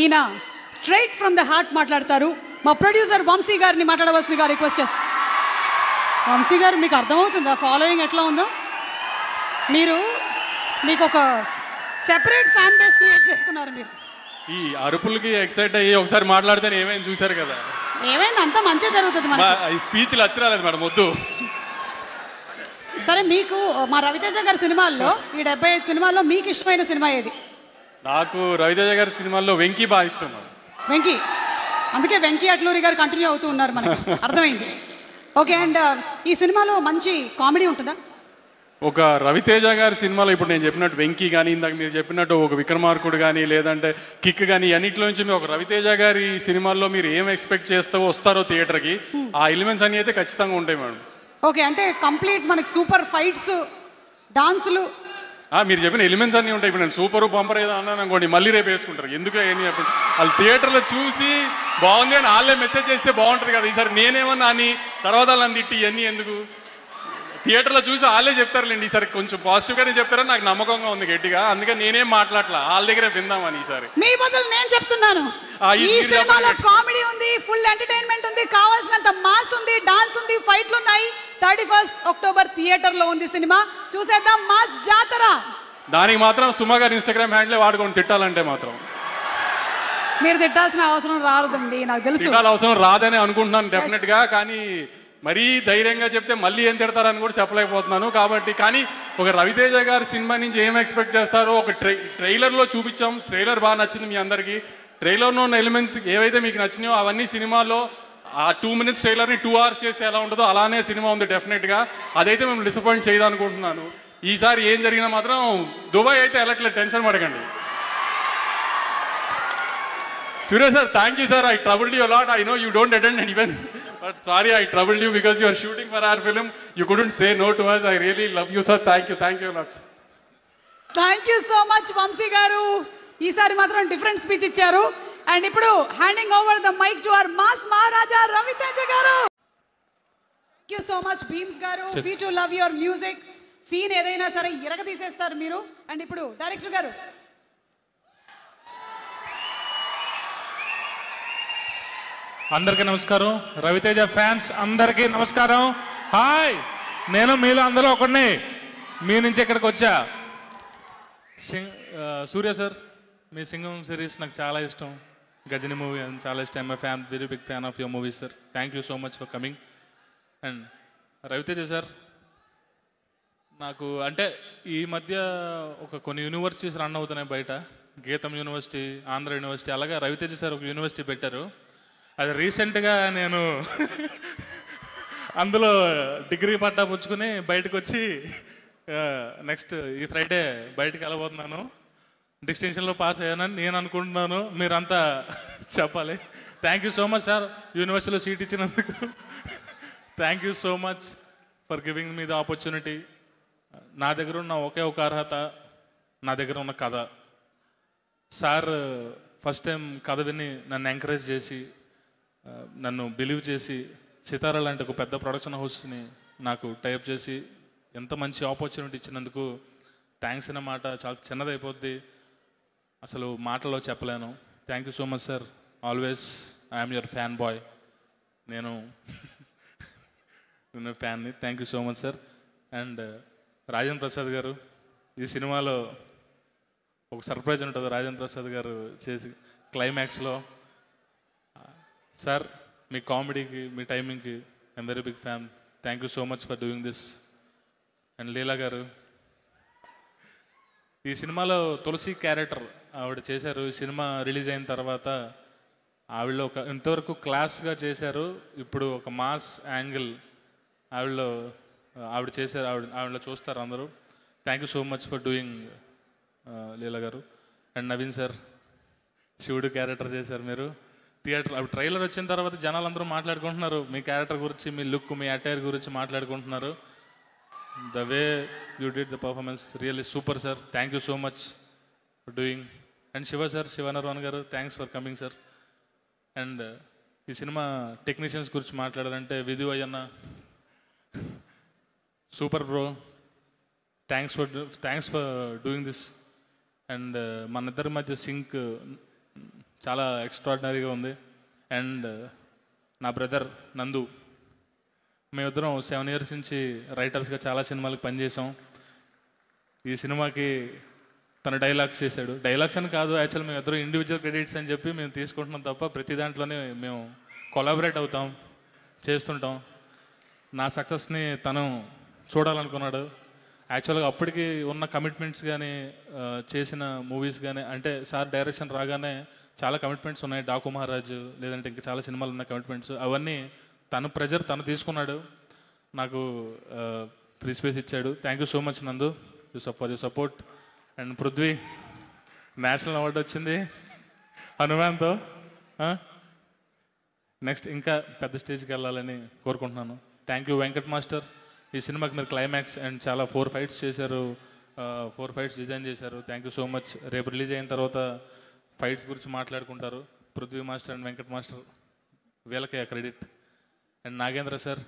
ఈయన straight from the heart మాట్లాడతారు. మా ప్రొడ్యూసర్ వంశీ గారిని మాట్లాడవలసిందిగా రిక్వెస్ట్ చేస్తాను. వంశీ గారు, మీకు అర్థమవుతుందా ఫాలోయింగ్ ఎట్లా ఉందో? మీకు ఒక సెపరేట్ ఫ్యాన్ బేస్ క్రియేట్ చేసుకున్నారు. మీరు ఈ అరుపులకి ఎక్సైట్ అయ్యి ఒకసారి మాట్లాడితే ఏమైంది చూశారు కదా. ఏమైంది, అంతా మంచిగా జరుగుతుంది. ఈ స్పీచ్లు అచ్చరాలేదు మేడం, వద్దు. సరే, మీకు మా రవితేజ గారి సినిమాల్లో, ఈ 75 సినిమాల్లో మీకు ఇష్టమైన సినిమా ఏది? నాకు రవితేజ గారి సినిమాల్లో వెంకీ బాగా ఇష్టం. వెంకీ, అందుకే వెంకీ అట్లూరి గారు కంటిన్యూ అవుతూ ఉన్నారు, మనకి అర్థమైంది. ఓకే, అండ్ ఈ సినిమాలో మంచి కామెడీ ఉంటుందా? ఒక రవితేజ గారి సినిమాలో ఇప్పుడు నేను చెప్పినట్టు వెంకీ కానీ, ఇందాక మీరు చెప్పినట్టు ఒక విక్రమార్కుడు కానీ, లేదంటే కిక్ కానీ, అన్నింటిలో నుంచి మీరు ఒక రవితేజ గారి సినిమాల్లో మీరు ఏం ఎక్స్పెక్ట్ చేస్తావో వస్తారో థియేటర్కి, ఆ ఎలిమెంట్స్ అన్ని అయితే ఖచ్చితంగా ఉంటాయి మేడం. ఓకే, అంటే కంప్లీట్ మనకి సూపర్ ఫైట్స్, డాన్సులు, మీరు చెప్పిన ఎలిమెంట్స్ అన్నీ ఉంటాయి. ఇప్పుడు నేను సూపర్ బంపర్ ఏదో అన్నాను అనుకోండి, మళ్ళీ రేపు వేసుకుంటారు. ఎందుకు ఏమి అప్పుడు వాళ్ళు థియేటర్లో చూసి బాగుంది అని వాళ్ళే మెసేజ్ చేస్తే బాగుంటుంది కదా. ఈసారి నేనేమన్నా అని తర్వాత వాళ్ళని తిట్టి ఇవన్నీ ఎందుకు? థియేటర్లో చూసి వాళ్ళే చెప్తారులేండి. ఈసారి కొంచెం పాజిటివ్గానే చెప్తారని నాకు నమ్మకంగా ఉంది గట్టిగా. అందుకే నేనేం మాట్లాడలా, వాళ్ళ దగ్గరే విందామని. ఈసారి మీ బదులు నేను చెప్తున్నాను, ఈ సినిమాలో కామెడీ ఉంది, ఫుల్ ఎంటర్టైన్మెంట్ ఉంది, కావాల్సినంత మాస్ ఉంది, డాన్స్ ఉంది, ఫైట్లు ఉన్నాయి. 31 అక్టోబర్ థియేటర్ లో ఉంది సినిమా, చూసేద్దాం మాస్ జాతర. దానికి మాత్రం సుమా గారి ఇన్స్టాగ్రామ్ హ్యాండిల్ వాడుకొని తిట్టాలంటే మాత్రం మీరు తిట్టాల్సిన అవసరం రాదండి, నాకు తెలుసు. తిట్టాల్సిన అవసరం రాదని అనుకుంటున్నాను డెఫినెట్ గా. కానీ మరీ ధైర్యంగా చెప్తే మళ్ళీ ఏం తిడతారని కూడా చెప్పలేకపోతున్నాను. కాబట్టి కానీ ఒక రవితేజ గారి సినిమా నుంచి ఏం ఎక్స్పెక్ట్ చేస్తారో ఒక ట్రైలర్లో చూపించాం. ట్రైలర్ బాగా నచ్చింది మీ అందరికీ. ట్రైలర్లో ఉన్న ఎలిమెంట్స్ ఏవైతే మీకు నచ్చినాయో అవన్నీ సినిమాలో ఆ 2 minutes ట్రైలర్ని 2 hours చేస్తే ఎలా ఉంటుందో అలానే సినిమా ఉంది డెఫినెట్గా. అదైతే మేము డిసప్పాయింట్ చేయదనుకుంటున్నాను. ఈసారి ఏం జరిగినా మాత్రం దుబాయ్ అయితే వెళ్ళట్లేదు, టెన్షన్ పడకండి. Suresh sir, thank you sir. I troubled you a lot. I know you don't attend an event, but sorry I troubled you because you are shooting for our film. You couldn't say no to us. I really love you sir. Thank you a lot. Thank you so much Vamsi garu. ఈసారి మాత్రం different speech ఇచ్చారు. And ఇప్పుడు handing over the mic to our mass Maharaja Raviteja garu. Thank you so much Bheems garu. We too love your music. Scene ఏదైనా సరే ఇరగ తీసేస్తారు మీరు. And ఇప్పుడు డైరెక్టర్ గారు. అందరికీ నమస్కారం. రవితేజ ఫ్యాన్స్ అందరికీ నమస్కారం. హాయ్, నేను మీలో అందరూ ఒకడిని. మీ నుంచి ఇక్కడికి వచ్చా. సూర్య సార్, మీ సింగం సిరీస్ నాకు చాలా ఇష్టం. గజని మూవీ అని చాలా ఇష్టం. I fan, very big fan of your movies sir. Thank you so much for coming. And Ravi Teja sir, నాకు అంటే ఈ మధ్య కొన్ని యూనివర్సిటీస్ రన్ అవుతున్నాయి బయట. గీతం యూనివర్సిటీ, ఆంధ్ర యూనివర్సిటీ, అలాగే రవితేజ సార్ ఒక యూనివర్సిటీ పెట్టారు. అది రీసెంట్గా నేను అందులో డిగ్రీ పట్టా పుచ్చుకుని బయటకు వచ్చి నెక్స్ట్ ఈ ఫ్రైడే బయటకు వెళ్ళబోతున్నాను. డిస్టింక్షన్లో పాస్ అయ్యానని నేను అనుకుంటున్నాను. మీరంతా చెప్పాలి. Thank you so much sir, యూనివర్సిటీలో సీట్ ఇచ్చినందుకు. Thank you so much for giving me the opportunity. నా దగ్గర ఉన్న ఒకే ఒక అర్హత, నా దగ్గర ఉన్న కథ. సార్ ఫస్ట్ టైం కథ విని నన్ను ఎంకరేజ్ చేసి, నన్ను బిలీవ్ చేసి, సితారా లాంటి ఒక పెద్ద ప్రొడక్షన్ హౌస్ని నాకు టైప్ చేసి ఎంత మంచి ఆపర్చునిటీ ఇచ్చినందుకు థ్యాంక్స్ అనే మాట చాలా చిన్నదైపోద్ది, అసలు మాటలో చెప్పలేను. Thank you so much sir. Always I'm your fan boy. నేను ఫ్యాన్ని. Thank you so much sir. And Rajendra Prasad garu, ఈ సినిమాలో ఒక సర్ప్రైజ్ ఉంటుంది రాజేంద్ర ప్రసాద్ గారు చేసి క్లైమాక్స్లో. సార్, మీ కామెడీకి, మీ టైమింగ్కి I'm very big fan. Thank you so much for doing this. And Leela garu, ఈ సినిమాలో తులసి క్యారెక్టర్ ఆవిడ చేశారు. ఈ సినిమా రిలీజ్ అయిన తర్వాత ఆవిడలో ఇంతవరకు క్లాస్గా చేశారు, ఇప్పుడు ఒక మాస్ యాంగిల్ ఆవిడ చేశారు. ఆవిడలో చూస్తారు అందరూ. Thank you so much for doing Leela garu. And Naveen sir, శివుడు క్యారెక్టర్ చేశారు మీరు. ట్రైలర్ వచ్చిన తర్వాత జనాలు అందరూ మాట్లాడుకుంటున్నారు మీ క్యారెక్టర్ గురించి, మీ లుక్, మీ అటైర్ గురించి మాట్లాడుకుంటున్నారు. The way you did the performance really super sir. Thank you so much for doing. And Shiva sir, Shiva Nirvana garu, thanks for coming sir. And ఈ సినిమా టెక్నీషియన్స్ గురించి మాట్లాడాలంటే Vidhu Ayyanna, super bro, thanks for doing this. And మన ఇద్దరి మధ్య sync చాలా ఎక్స్ట్రాడినరీగా ఉంది. And నా బ్రదర్ నందు, మేమిద్దరం 7 years నుంచి రైటర్స్గా చాలా సినిమాలకు పనిచేసాం. ఈ సినిమాకి తన డైలాగ్స్ చేశాడు. డైలాగ్స్ అని కాదు, యాక్చువల్ మేము ఇద్దరు ఇండివిజువల్ క్రెడిట్స్ అని చెప్పి మేము తీసుకుంటున్నాం తప్ప ప్రతి దాంట్లోనే మేము కొలాబరేట్ అవుతాం, చేస్తుంటాం. నా సక్సెస్ని తను చూడాలనుకున్నాడు. యాక్చువల్గా అప్పటికి ఉన్న కమిట్మెంట్స్ కానీ చేసిన మూవీస్ కానీ, అంటే సార్ డైరెక్షన్ రాగానే చాలా కమిట్మెంట్స్ ఉన్నాయి. డాకు మహారాజు లేదంటే ఇంకా చాలా సినిమాలు ఉన్న కమిట్మెంట్స్, అవన్నీ తను ప్రెజర్ తను తీసుకున్నాడు, నాకు ఫ్రీ స్పేస్ ఇచ్చాడు. థ్యాంక్ యూ సో మచ్ నందు for you support. And Prithvi national award వచ్చింది హనుమాన్తో. నెక్స్ట్ ఇంకా పెద్ద స్టేజ్కి వెళ్ళాలని కోరుకుంటున్నాను. Thank you Venkat master. ఈ సినిమాకి మీరు క్లైమాక్స్ అండ్ చాలా 4 fights చేశారు, 4 fights డిజైన్ చేశారు. Thank you so much. రేపు రిలీజ్ అయిన తర్వాత ఫైట్స్ గురించి మాట్లాడుకుంటారు. Prithvi master and Venkat master వీళ్ళకే క్రెడిట్. అండ్ నాగేంద్ర సార్,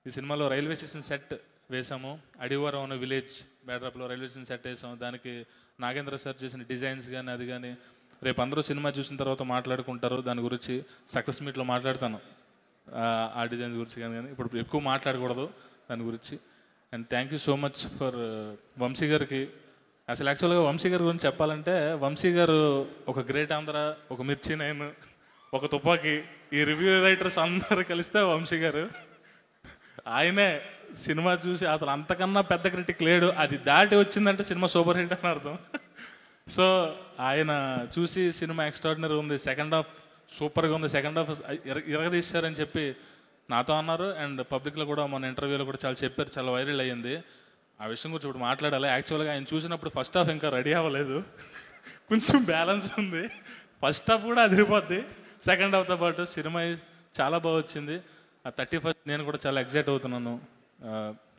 ఈ సినిమాలో రైల్వే స్టేషన్ సెట్ వేసాము. అడివారం అనే విలేజ్ బ్యాడ్రాప్లో రైల్వే స్టేషన్ సెట్ వేసాము. దానికి నాగేంద్ర సార్ చేసిన డిజైన్స్ కానీ అది కానీ రేపు అందరూ సినిమా చూసిన తర్వాత మాట్లాడుకుంటారు. దాని గురించి సక్సెస్ మీట్లో మాట్లాడతాను, ఆ డిజైన్స్ గురించి కానీ ఇప్పుడు ఎక్కువ మాట్లాడకూడదు దాని గురించి. And thank you so much for Vamsi గారికి. అసలు యాక్చువల్గా వంశీ గారి గురించి చెప్పాలంటే, వంశీ గారు ఒక గ్రేట్ ఆంధ్ర, ఒక మిర్చి 9, ఒక తుపాకీ, ఈ రివ్యూ రైటర్స్ అందరూ కలిస్తే వంశీ గారు. ఆయనే సినిమా చూసి అసలు అంతకన్నా పెద్ద క్రిటిక్ లేడు, అది దాటి వచ్చిందంటే సినిమా సూపర్ హిట్ అని అర్థం. సో ఆయన చూసి సినిమా ఎక్స్ట్రాడినరీ ఉంది, సెకండ్ హాఫ్ సూపర్గా ఉంది, సెకండ్ హాఫ్ ఇరగదీశారని చెప్పి నాతో అన్నారు. అండ్ పబ్లిక్లో కూడా మన ఇంటర్వ్యూలో కూడా చాలా చెప్పారు, చాలా వైరల్ అయ్యింది. ఆ విషయం గురించి ఇప్పుడు మాట్లాడాలి. యాక్చువల్గా ఆయన చూసినప్పుడు ఫస్ట్ హాఫ్ ఇంకా రెడీ అవ్వలేదు, కొంచెం బ్యాలెన్స్ ఉంది. ఫస్ట్ హాఫ్ కూడా అదిరిపోద్ది సెకండ్ హాఫ్తో పాటు. సినిమా చాలా బాగా వచ్చింది. 31st నేను కూడా చాలా ఎక్సైట్ అవుతున్నాను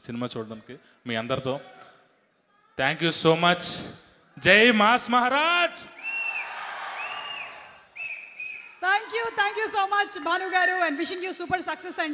సినిమా చూడడానికి మీ అందరితో. Thank you so much. జై mass Maharaj. Thank you so much Bhanu garu, and wishing you super success అండి.